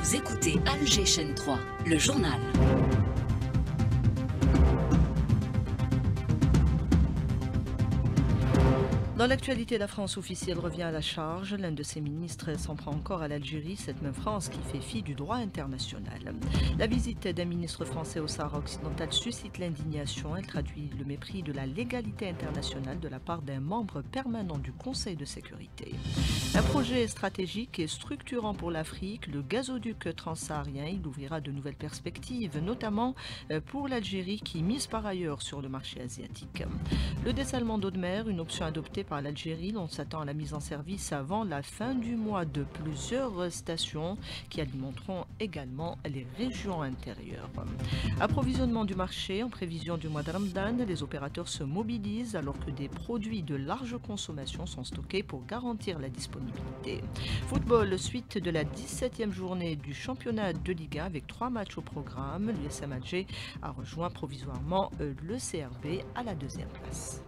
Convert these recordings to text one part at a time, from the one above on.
Vous écoutez Alger Chaîne 3, le journal. Dans l'actualité, la France officielle revient à la charge. L'un de ses ministres s'en prend encore à l'Algérie, cette même France qui fait fi du droit international. La visite d'un ministre français au Sahara occidental suscite l'indignation. Elle traduit le mépris de la légalité internationale de la part d'un membre permanent du Conseil de sécurité. Un projet stratégique et structurant pour l'Afrique, le gazoduc transsaharien, il ouvrira de nouvelles perspectives, notamment pour l'Algérie qui mise par ailleurs sur le marché asiatique. Le dessalement d'eau de mer, une option adoptée par l'Algérie. On s'attend à la mise en service avant la fin du mois de plusieurs stations qui alimenteront également les régions intérieures. Approvisionnement du marché en prévision du mois de Ramadan, les opérateurs se mobilisent alors que des produits de large consommation sont stockés pour garantir la disponibilité. Football, suite de la 17e journée du championnat de Ligue 1 avec 3 matchs au programme. L'USM Alger a rejoint provisoirement le CRB à la 2e place.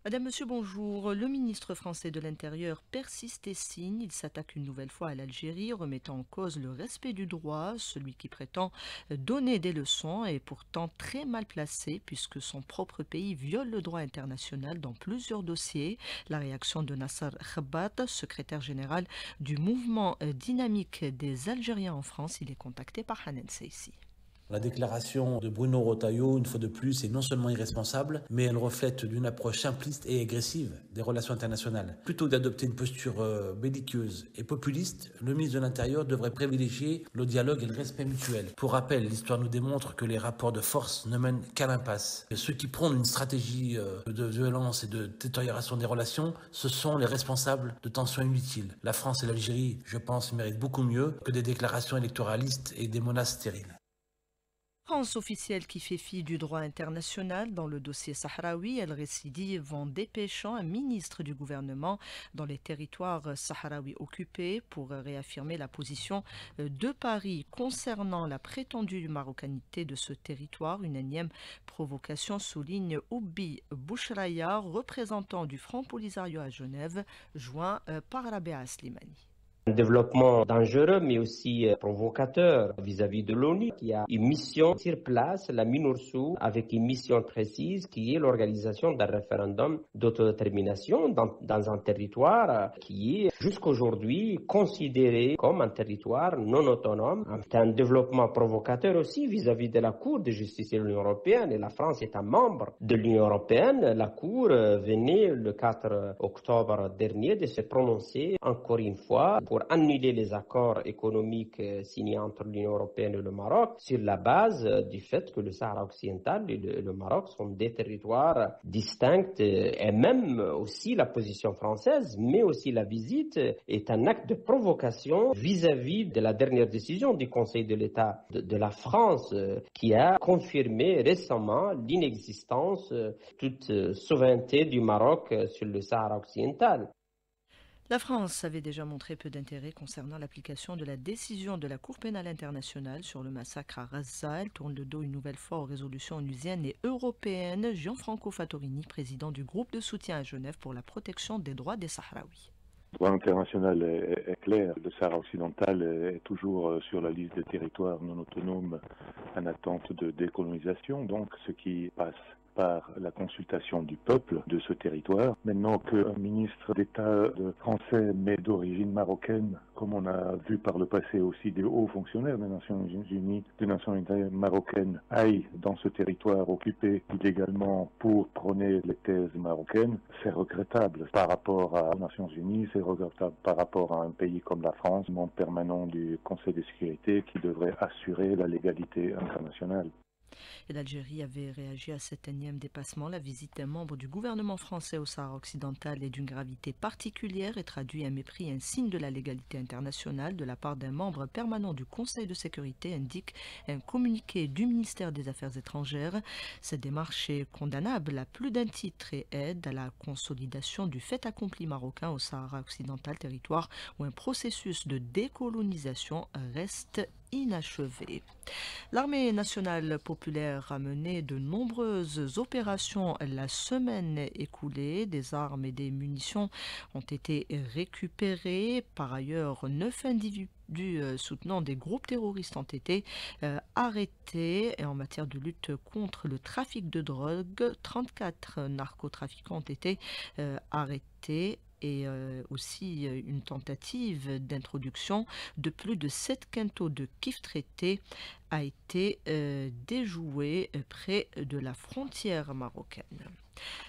Madame, Monsieur, bonjour. Le ministre français de l'Intérieur persiste et signe. Il s'attaque une nouvelle fois à l'Algérie, remettant en cause le respect du droit. Celui qui prétend donner des leçons est pourtant très mal placé puisque son propre pays viole le droit international dans plusieurs dossiers. La réaction de Nasser Khabat, secrétaire général du mouvement dynamique des Algériens en France, il est contacté par Hanen Seissi. La déclaration de Bruno Retailleau, une fois de plus, est non seulement irresponsable, mais elle reflète d'une approche simpliste et agressive des relations internationales. Plutôt que d'adopter une posture belliqueuse et populiste, le ministre de l'Intérieur devrait privilégier le dialogue et le respect mutuel. Pour rappel, l'histoire nous démontre que les rapports de force ne mènent qu'à l'impasse. Ceux qui prônent une stratégie de violence et de détérioration des relations, ce sont les responsables de tensions inutiles. La France et l'Algérie, je pense, méritent beaucoup mieux que des déclarations électoralistes et des menaces stériles. France officielle qui fait fi du droit international dans le dossier sahraoui, elle récidive en dépêchant un ministre du gouvernement dans les territoires sahraouis occupés pour réaffirmer la position de Paris concernant la prétendue marocanité de ce territoire. Une énième provocation, souligne Oubi Bouchraya, représentant du Front Polisario à Genève, joint par Rabea Slimani. Un développement dangereux mais aussi provocateur vis-à-vis de l'ONU qui a une mission sur place, la MINURSO, avec une mission précise qui est l'organisation d'un référendum d'autodétermination dans un territoire qui est jusqu'aujourd'hui considéré comme un territoire non autonome. C'est un développement provocateur aussi vis-à-vis de la Cour de justice de l'Union européenne et la France est un membre de l'Union européenne. La Cour venait le 4 octobre dernier de se prononcer encore une fois pour annuler les accords économiques signés entre l'Union européenne et le Maroc sur la base du fait que le Sahara occidental et le Maroc sont des territoires distincts et même aussi la position française, mais aussi la visite est un acte de provocation vis-à-vis de la dernière décision du Conseil de l'État de la France qui a confirmé récemment l'inexistence de toute souveraineté du Maroc sur le Sahara occidental. La France avait déjà montré peu d'intérêt concernant l'application de la décision de la Cour pénale internationale sur le massacre à Gaza. Elle tourne le dos une nouvelle fois aux résolutions onusiennes et européennes. Gianfranco Fattorini, président du groupe de soutien à Genève pour la protection des droits des Sahraouis. Le droit international est clair. Le Sahara occidental est toujours sur la liste des territoires non autonomes en attente de décolonisation, donc ce qui passe par la consultation du peuple de ce territoire. Maintenant qu'un ministre d'État français mais d'origine marocaine, comme on a vu par le passé aussi des hauts fonctionnaires des Nations Unies, des Nations Unies marocaines, aillent dans ce territoire occupé illégalement pour prôner les thèses marocaines, c'est regrettable par rapport aux Nations Unies, c'est regrettable par rapport à un pays comme la France, membre permanent du Conseil de sécurité qui devrait assurer la légalité internationale. Et l'Algérie avait réagi à cet énième dépassement. La visite d'un membre du gouvernement français au Sahara occidental est d'une gravité particulière et traduit un mépris et un signe de la légalité internationale de la part d'un membre permanent du Conseil de sécurité, indique un communiqué du ministère des Affaires étrangères. Cette démarche est condamnable à plus d'un titre et aide à la consolidation du fait accompli marocain au Sahara occidental, territoire où un processus de décolonisation reste inachevée. L'armée nationale populaire a mené de nombreuses opérations la semaine écoulée. Des armes et des munitions ont été récupérées. Par ailleurs, 9 individus soutenant des groupes terroristes ont été arrêtés. Et en matière de lutte contre le trafic de drogue, 34 narcotrafiquants ont été arrêtés. Et aussi une tentative d'introduction de plus de 7 quintaux de kif traité a été déjouée près de la frontière marocaine.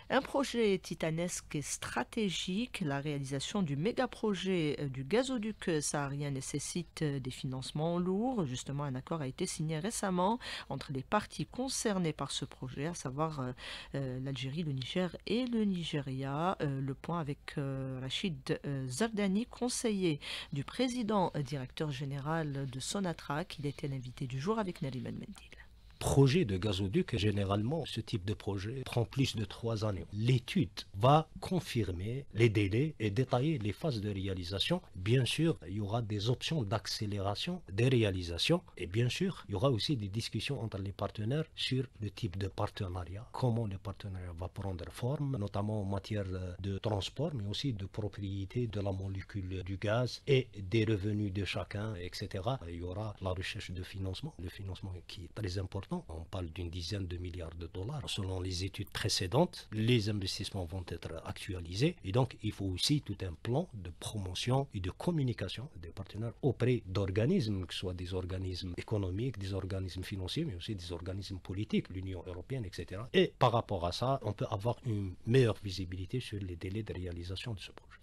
Un projet titanesque et stratégique, la réalisation du méga-projet du gazoduc saharien nécessite des financements lourds. Justement, un accord a été signé récemment entre les parties concernées par ce projet, à savoir l'Algérie, le Niger et le Nigeria. Le point avec Rachid Zardani, conseiller du président directeur général de Sonatrach. Il était l'invité du jour avec Nariman Mendil. Projet de gazoduc, généralement, ce type de projet prend plus de 3 années. L'étude va confirmer les délais et détailler les phases de réalisation. Bien sûr, il y aura des options d'accélération des réalisations et bien sûr, il y aura aussi des discussions entre les partenaires sur le type de partenariat, comment le partenariat va prendre forme, notamment en matière de transport, mais aussi de propriété de la molécule du gaz et des revenus de chacun, etc. Il y aura la recherche de financement, le financement qui est très important. On parle d'une dizaine de milliards de dollars. Selon les études précédentes, les investissements vont être actualisés et donc il faut aussi tout un plan de promotion et de communication des partenaires auprès d'organismes, que ce soit des organismes économiques, des organismes financiers, mais aussi des organismes politiques, l'Union européenne, etc. Et par rapport à ça, on peut avoir une meilleure visibilité sur les délais de réalisation de ce projet.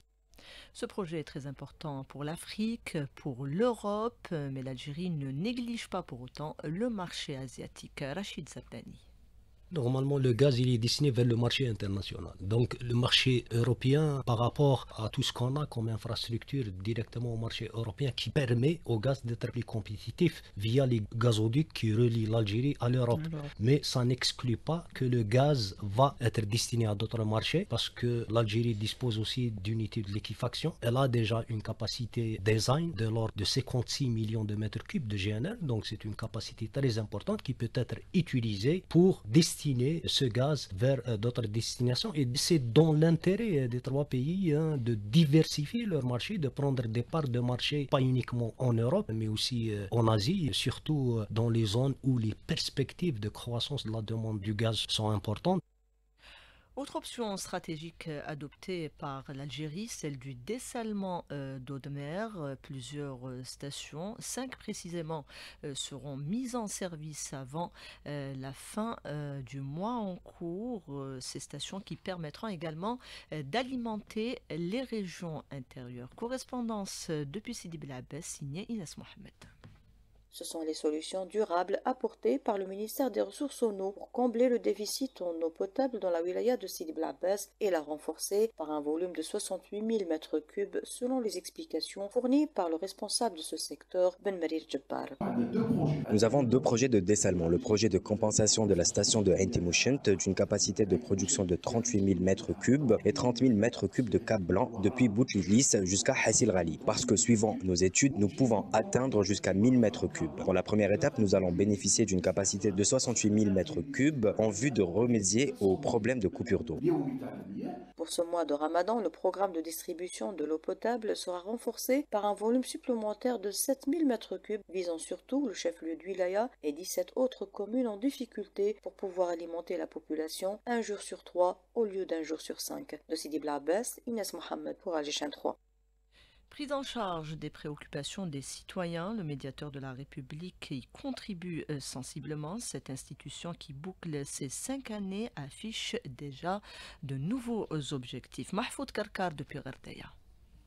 Ce projet est très important pour l'Afrique, pour l'Europe, mais l'Algérie ne néglige pas pour autant le marché asiatique. Rachid Zardani. Normalement, le gaz, il est destiné vers le marché international. Donc, le marché européen, par rapport à tout ce qu'on a comme infrastructure directement au marché européen, qui permet au gaz d'être plus compétitif via les gazoducs qui relient l'Algérie à l'Europe. Mais ça n'exclut pas que le gaz va être destiné à d'autres marchés, parce que l'Algérie dispose aussi d'unités de liquéfaction. Elle a déjà une capacité design de l'ordre de 56 millions de mètres cubes de GNL. Donc, c'est une capacité très importante qui peut être utilisée pour destiner ce gaz vers d'autres destinations et c'est dans l'intérêt des 3 pays de diversifier leur marché, de prendre des parts de marché pas uniquement en Europe mais aussi en Asie, surtout dans les zones où les perspectives de croissance de la demande du gaz sont importantes. Autre option stratégique adoptée par l'Algérie, celle du dessalement d'eau de mer. Plusieurs stations, 5 précisément, seront mises en service avant la fin du mois en cours. Ces stations qui permettront également d'alimenter les régions intérieures. Correspondance depuis Sidi Bel Abbès, signée Inès Mohamed. Ce sont les solutions durables apportées par le ministère des Ressources en eau pour combler le déficit en eau potable dans la wilaya de Sidi Bel Abbès et la renforcer par un volume de 68 000 mètres cubes selon les explications fournies par le responsable de ce secteur, Ben Marir Djebbar. Nous avons 2 projets de dessalement. Le projet de compensation de la station de Ain Timouchent d'une capacité de production de 38 000 mètres cubes et 30 000 mètres cubes de cap blanc depuis Boutidlis jusqu'à Hassil Ghali. Parce que suivant nos études, nous pouvons atteindre jusqu'à 1000 mètres cubes. Pour la première étape, nous allons bénéficier d'une capacité de 68 000 mètres cubes en vue de remédier aux problèmes de coupure d'eau. Pour ce mois de Ramadan, le programme de distribution de l'eau potable sera renforcé par un volume supplémentaire de 7 000 mètres cubes, visant surtout le chef-lieu de Wilaya et 17 autres communes en difficulté pour pouvoir alimenter la population un jour sur 3 au lieu d'un jour sur 5. De Sidi Bel Abbès, Inès Mohamed pour Alger 3. Prise en charge des préoccupations des citoyens, le médiateur de la République y contribue sensiblement. Cette institution qui boucle ses 5 années affiche déjà de nouveaux objectifs. Mahfoud Karkar depuis Ghardaïa.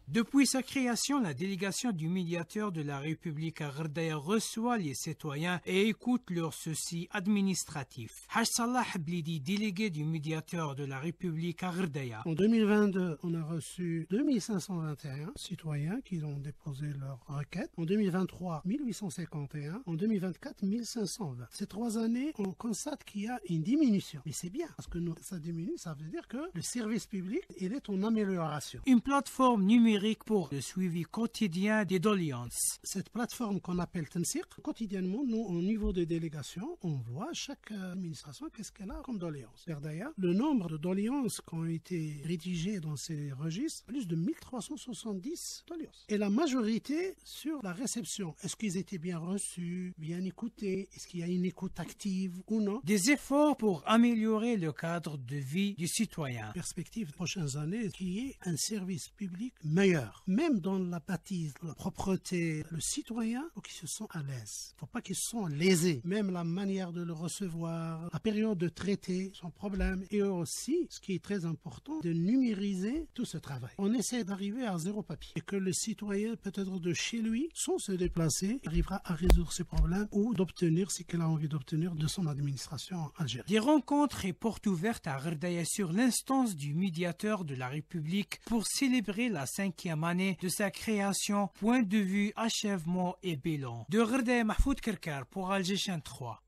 Depuis sa création, la délégation du médiateur de la République à Ghardaïa reçoit les citoyens et écoute leurs soucis administratifs. Haj Salah Blidi, délégué du médiateur de la République à Ghardaïa. En 2022, on a reçu 2521 citoyens qui ont déposé leurs requêtes. En 2023, 1851. En 2024, 1520. Ces 3 années, on constate qu'il y a une diminution. Mais c'est bien, parce que ça diminue, ça veut dire que le service public, il est en amélioration. Une plateforme numérique numérique pour le suivi quotidien des doléances. Cette plateforme qu'on appelle Tensiq, quotidiennement, nous, au niveau des délégations, on voit chaque administration qu'est-ce qu'elle a comme doléance. D'ailleurs, le nombre de doléances qui ont été rédigées dans ces registres, plus de 1370 doléances. Et la majorité sur la réception. Est-ce qu'ils étaient bien reçus, bien écoutés? Est-ce qu'il y a une écoute active ou non? Des efforts pour améliorer le cadre de vie du citoyen. Perspective des prochaines années, qu'il y ait un service public meilleur. Même dans la bâtisse, la propreté, le citoyen, il faut qu'il se sente à l'aise. Il ne faut pas qu'il se sente lésé. Même la manière de le recevoir, la période de traiter son problème. Et aussi, ce qui est très important, de numériser tout ce travail. On essaie d'arriver à zéro papier. Et que le citoyen, peut-être de chez lui, sans se déplacer, arrivera à résoudre ses problèmes ou d'obtenir ce qu'il a envie d'obtenir de son administration algérienne. Des rencontres et portes ouvertes à Gherdaya sur l'instance du médiateur de la République pour célébrer la 5e année de sa création. Point de vue, achèvement et bilan. De Gherdaya, Mahfoud Kerkar pour Alger Chaîne 3.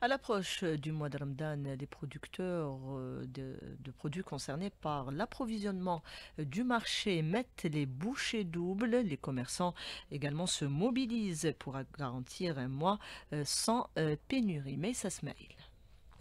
À l'approche du mois de Ramadan, les producteurs de produits concernés par l'approvisionnement du marché mettent les bouchées doubles. Les commerçants également se mobilisent pour garantir un mois sans pénurie. Mais ça se mêle.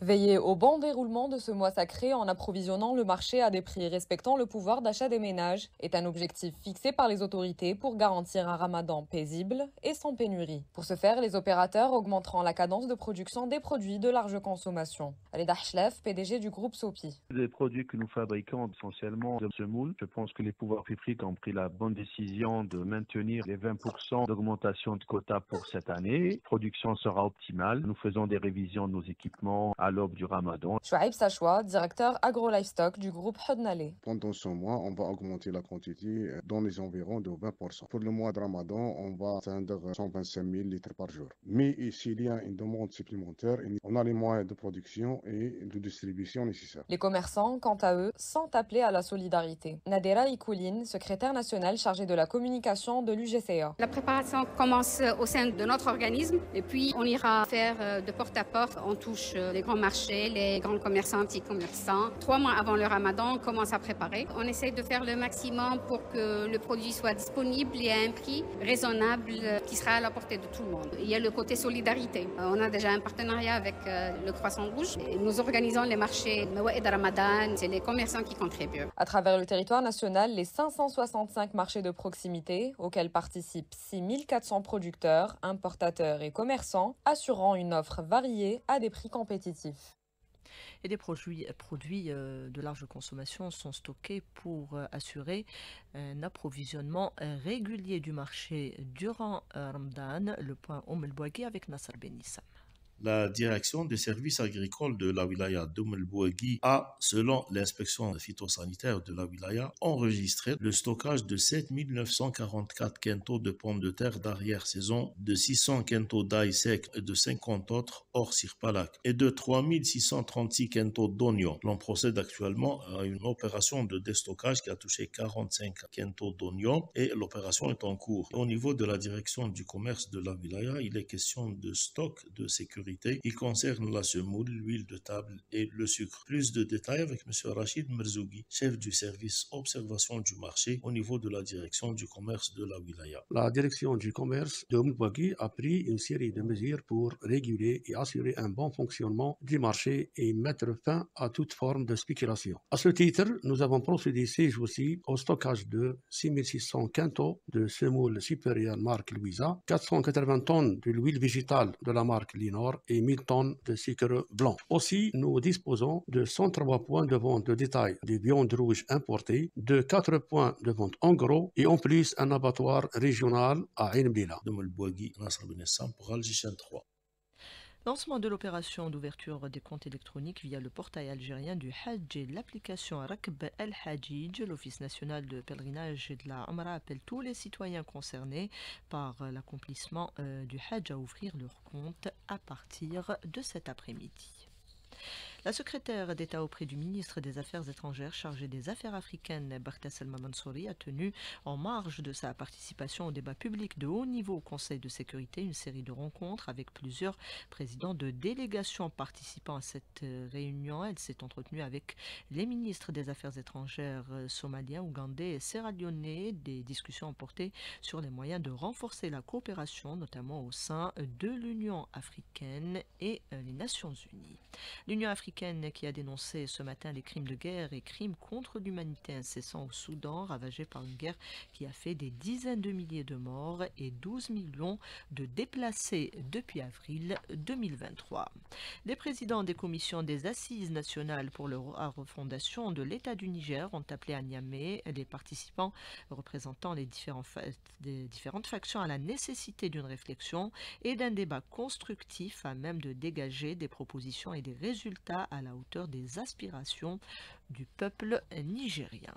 Veiller au bon déroulement de ce mois sacré en approvisionnant le marché à des prix respectant le pouvoir d'achat des ménages est un objectif fixé par les autorités pour garantir un ramadan paisible et sans pénurie. Pour ce faire, les opérateurs augmenteront la cadence de production des produits de large consommation. Reda Hchlef, PDG du groupe Sopi. Les produits que nous fabriquons essentiellement de semoule, je pense que les pouvoirs publics ont pris la bonne décision de maintenir les 20% d'augmentation de quotas pour cette année. La production sera optimale. Nous faisons des révisions de nos équipements à l'aube du Ramadan. Chouaib Sachoua, directeur agro-livestock du groupe Hodnale. Pendant ce mois, on va augmenter la quantité dans les environs de 20%. Pour le mois de Ramadan, on va atteindre 125 000 litres par jour. Mais s'il y a une demande supplémentaire, on a les moyens de production et de distribution nécessaires. Les commerçants, quant à eux, sont appelés à la solidarité. Nadera Ikouline, secrétaire nationale chargée de la communication de l'UGCA. La préparation commence au sein de notre organisme et puis on ira faire de porte à porte. On touche les grands marchés, les grands commerçants, petits commerçants. 3 mois avant le Ramadan, on commence à préparer. On essaie de faire le maximum pour que le produit soit disponible et à un prix raisonnable qui sera à la portée de tout le monde. Il y a le côté solidarité. On a déjà un partenariat avec le Croissant Rouge. Et nous organisons les marchés Mawa'id Ramadan. C'est les commerçants qui contribuent. À travers le territoire national, les 565 marchés de proximité auxquels participent 6400 producteurs, importateurs et commerçants, assurant une offre variée à des prix compétitifs. Et des produits de large consommation sont stockés pour assurer un approvisionnement régulier du marché durant Ramadan. Le point Oum El Bouagui avec Nasser Benissam. La direction des services agricoles de la wilaya d'Oum El Bouagui a, selon l'inspection phytosanitaire de la wilaya, enregistré le stockage de 7 944 quintaux de pommes de terre d'arrière-saison, de 600 quintaux d'ail sec et de 50 autres hors Sirpalak, et de 3 636 quintaux d'oignons. L'on procède actuellement à une opération de déstockage qui a touché 45 quintaux d'oignons et l'opération est en cours. Au niveau de la direction du commerce de la wilaya, il est question de stock de sécurité. Il concerne la semoule, l'huile de table et le sucre. Plus de détails avec M. Rachid Merzougui, chef du service observation du marché au niveau de la direction du commerce de la wilaya. La direction du commerce de Oum El Bouagui a pris une série de mesures pour réguler et assurer un bon fonctionnement du marché et mettre fin à toute forme de spéculation. À ce titre, nous avons procédé ces jours-ci au stockage de 6600 quintaux de semoule supérieure marque Louisa, 480 tonnes de l'huile végétale de la marque Linor et 1000 tonnes de sucre blanc. Aussi, nous disposons de 103 points de vente de détail de viande rouge importée, de 4 points de vente en gros et en plus un abattoir régional à Ain Bila. D'Oum El Bouagui, Nasser Benissam pour Alger Chaîne 3. Lancement de l'opération d'ouverture des comptes électroniques via le portail algérien du Hajj et l'application Rakb El-Hajij. L'Office national de pèlerinage et de la Amra appelle tous les citoyens concernés par l'accomplissement du Hajj à ouvrir leur compte à partir de cet après-midi. La secrétaire d'État auprès du ministre des Affaires étrangères chargée des Affaires africaines, Barthès Mansouri, a tenu, en marge de sa participation au débat public de haut niveau au Conseil de sécurité, une série de rencontres avec plusieurs présidents de délégations participant à cette réunion. Elle s'est entretenue avec les ministres des Affaires étrangères somaliens, ougandais et sierra-léonais. Des discussions ont porté sur les moyens de renforcer la coopération, notamment au sein de l'Union africaine et les Nations unies. L'Union africaine qui a dénoncé ce matin les crimes de guerre et crimes contre l'humanité incessants au Soudan, ravagé par une guerre qui a fait des dizaines de milliers de morts et 12 millions de déplacés depuis avril 2023. Les présidents des commissions des assises nationales pour la refondation de l'État du Niger ont appelé à Niamey les participants représentant les différentes factions à la nécessité d'une réflexion et d'un débat constructif à même de dégager des propositions et des résultats à la hauteur des aspirations du peuple nigérien.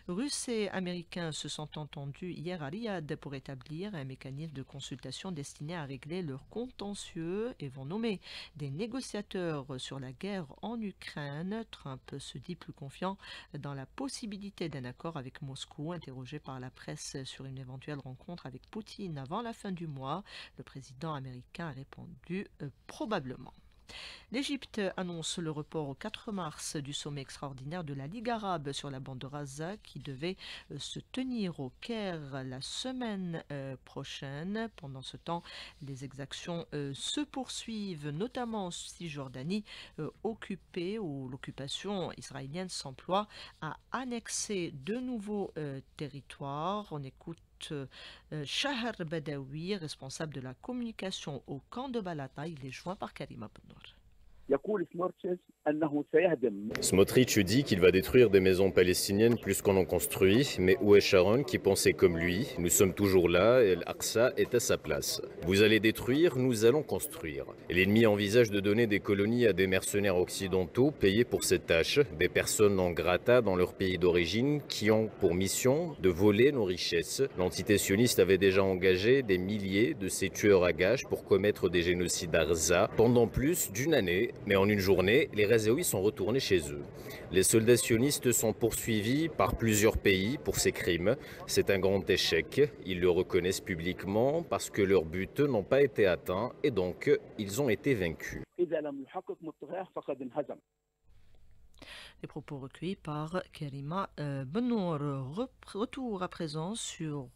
Russes et Américains se sont entendus hier à Riyad pour établir un mécanisme de consultation destiné à régler leurs contentieux et vont nommer des négociateurs sur la guerre en Ukraine. Trump se dit plus confiant dans la possibilité d'un accord avec Moscou. Interrogé par la presse sur une éventuelle rencontre avec Poutine avant la fin du mois, le président américain a répondu probablement. L'Égypte annonce le report au 4 mars du sommet extraordinaire de la Ligue arabe sur la bande de Gaza qui devait se tenir au Caire la semaine prochaine. Pendant ce temps, les exactions se poursuivent, notamment en Cisjordanie occupée, où l'occupation israélienne s'emploie à annexer de nouveaux territoires. On écoute Shahar Badawi, responsable de la communication au camp de Balata. Il est joint par Karim Abnour. Smotrich dit qu'il va détruire des maisons palestiniennes plus qu'on en construit, mais où est Sharon qui pensait comme lui? Nous sommes toujours là et Al-Aqsa est à sa place. Vous allez détruire, nous allons construire. L'ennemi envisage de donner des colonies à des mercenaires occidentaux payés pour cette tâche, des personnes en grata dans leur pays d'origine qui ont pour mission de voler nos richesses. L'entité sioniste avait déjà engagé des milliers de ces tueurs à gages pour commettre des génocides à Gaza pendant plus d'une année. Mais en une journée, les Gazaouis sont retournés chez eux. Les soldats sionistes sont poursuivis par plusieurs pays pour ces crimes. C'est un grand échec. Ils le reconnaissent publiquement parce que leurs buts n'ont pas été atteints et donc ils ont été vaincus. Les propos recueillis par Karima Benour. Retour à présent sur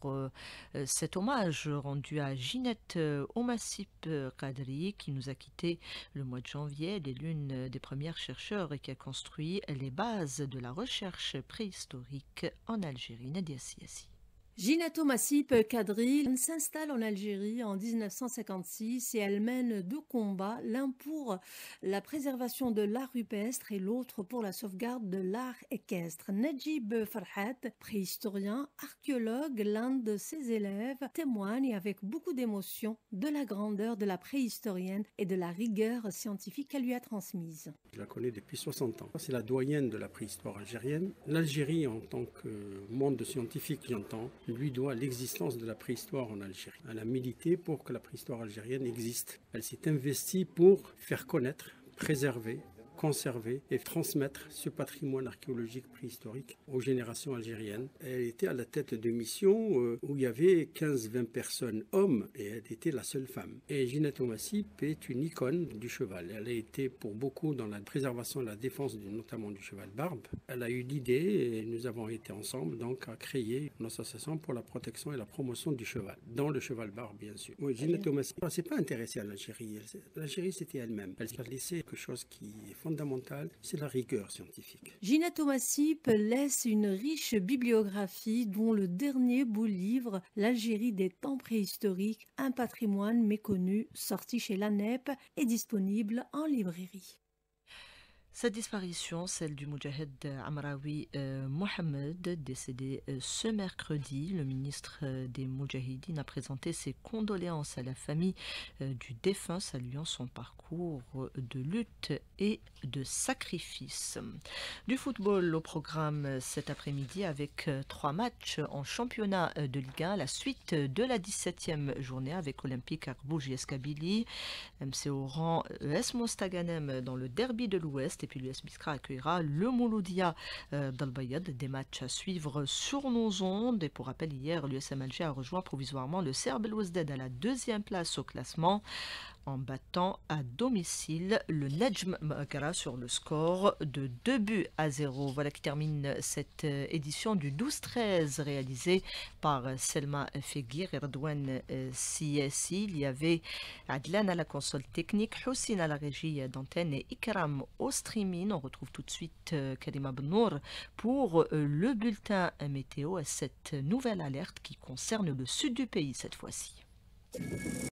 cet hommage rendu à Ginette Omassip Kadri qui nous a quitté le mois de janvier. Elle est l'une des premières chercheurs et qui a construit les bases de la recherche préhistorique en Algérie. Nadia Siassi. Ginette Omassip Kadri s'installe en Algérie en 1956 et elle mène deux combats, l'un pour la préservation de l'art rupestre et l'autre pour la sauvegarde de l'art équestre. Najib Farhat, préhistorien, archéologue, l'un de ses élèves, témoigne avec beaucoup d'émotion de la grandeur de la préhistorienne et de la rigueur scientifique qu'elle lui a transmise. Je la connais depuis 60 ans. C'est la doyenne de la préhistoire algérienne. L'Algérie, en tant que monde scientifique, j'entends, lui doit l'existence de la préhistoire en Algérie. Elle a milité pour que la préhistoire algérienne existe. Elle s'est investie pour faire connaître, préserver, conserver et transmettre ce patrimoine archéologique préhistorique aux générations algériennes. Elle était à la tête de missions où il y avait 15-20 personnes hommes et elle était la seule femme. Et Ginette Omassip est une icône du cheval. Elle a été pour beaucoup dans la préservation et la défense notamment du cheval barbe. Elle a eu l'idée et nous avons été ensemble donc à créer une association pour la protection et la promotion du cheval, dans le cheval barbe bien sûr. Oui, Ginette Omassip ne s'est pas intéressée à l'Algérie. L'Algérie c'était elle-même. Elle a laissé quelque chose qui est fondamental, c'est la rigueur scientifique. Ginette Omassip laisse une riche bibliographie dont le dernier beau livre, L'Algérie des temps préhistoriques, un patrimoine méconnu, sorti chez l'ANEP, est disponible en librairie. Sa disparition, celle du Moudjahid Amraoui Mohamed, décédé ce mercredi, le ministre des Moudjahidines a présenté ses condoléances à la famille du défunt, saluant son parcours de lutte et de sacrifice. Du football au programme cet après-midi avec 3 matchs en championnat de Ligue 1, la suite de la 17e journée avec Olympique Arbouj et Kabylie, MC Oran, ES Mostaganem dans le derby de l'Ouest. Et puis l'US Biskra accueillera le Mouloudia d'Al-Bayad. Des matchs à suivre sur nos ondes. Et pour rappel, hier, l'USM Alger a rejoint provisoirement le Serbe El Ouezded à la 2e place au classement en battant à domicile le Nejm Magara sur le score de 2-0. Voilà qui termine cette édition du 12-13 réalisée par Selma Fegir et Redouane Siessi. Il y avait Adlan à la console technique, Houssine à la régie d'antenne et Ikram au streaming. On retrouve tout de suite Karima Benour pour le bulletin météo et cette nouvelle alerte qui concerne le sud du pays cette fois-ci.